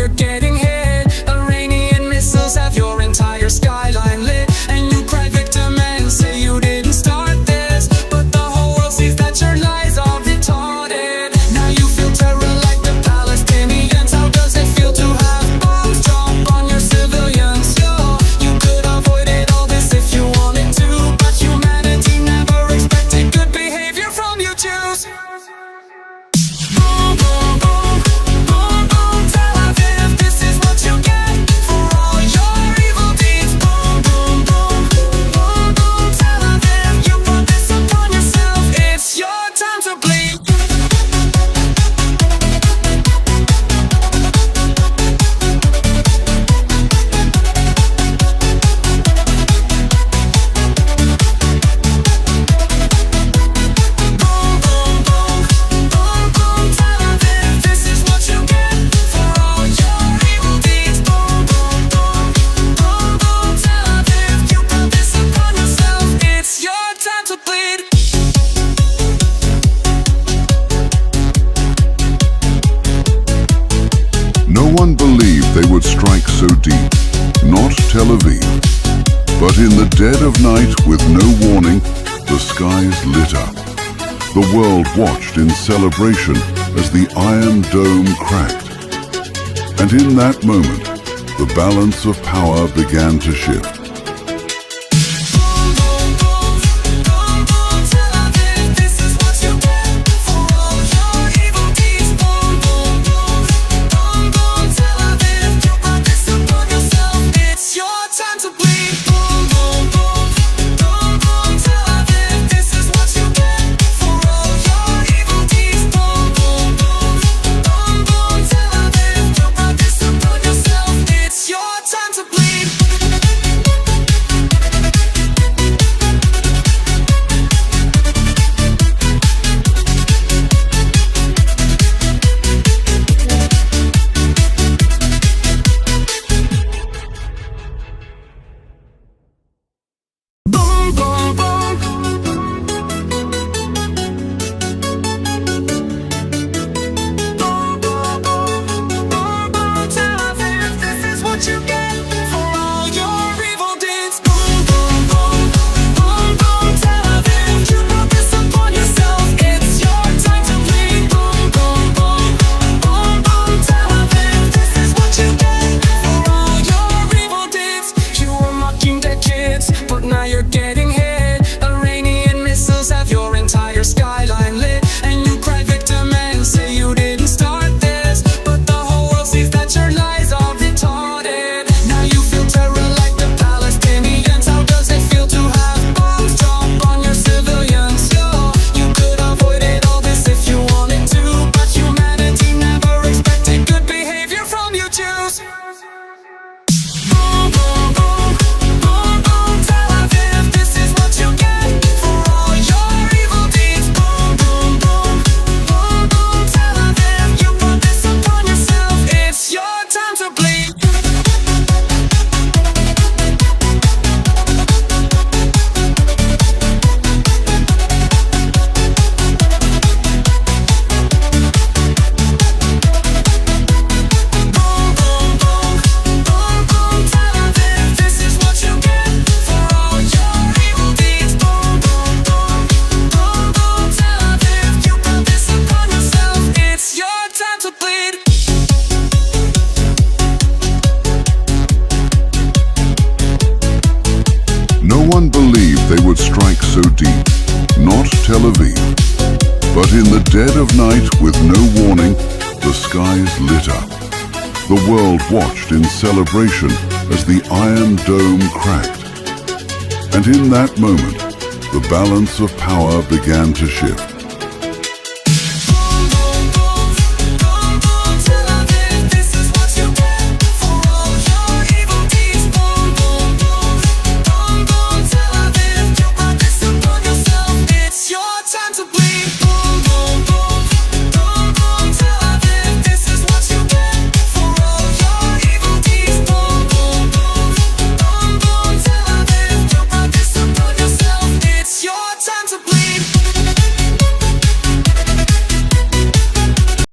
you're getting hit. Iranian missiles have your entire skyline lit, and you cry victim and say you didn't start this, but the whole world sees that your lies are retarded. Now you feel terror like the Palestinians. How does it feel to have bombs drop on your civilians? You could avoid it all this if you wanted to, but humanity never expected good behavior from you Jews. Boom, boom, boom, boom, boom, Tel Aviv, this is what you get for all your evil deeds. Boom, boom, boom, boom, boom, Tel Aviv, you brought this upon yourself. It's your time to bleed. No one believed they would strike so deep, not Tel Aviv. But in the dead of night, with no warning, the skies lit up. The world watched in celebration as the Iron Dome cracked. And in that moment, the balance of power began to shift. But now you're getting hit. Iranian missiles have your entire skyline lit, and you cry victim and say you didn't start this, but the whole world sees that your lies are retarded. Now you feel terror like the Palestinians. How does it feel to have bombs drop on your civilians? You could avoid it all this if you wanted to, but humanity never expected good behavior from you Jews. Boom, boom, boom, boom, boom, Tel Aviv, this is what you get for all your evil deeds. Boom, boom, boom, boom, boom, Tel Aviv, you brought this upon yourself. It's your time to bleed. No one believed they would strike so deep, not Tel Aviv. But in the dead of night, with no warning, the skies lit up. The world watched in celebration as the Iron Dome cracked. And in that moment, the balance of power began to shift.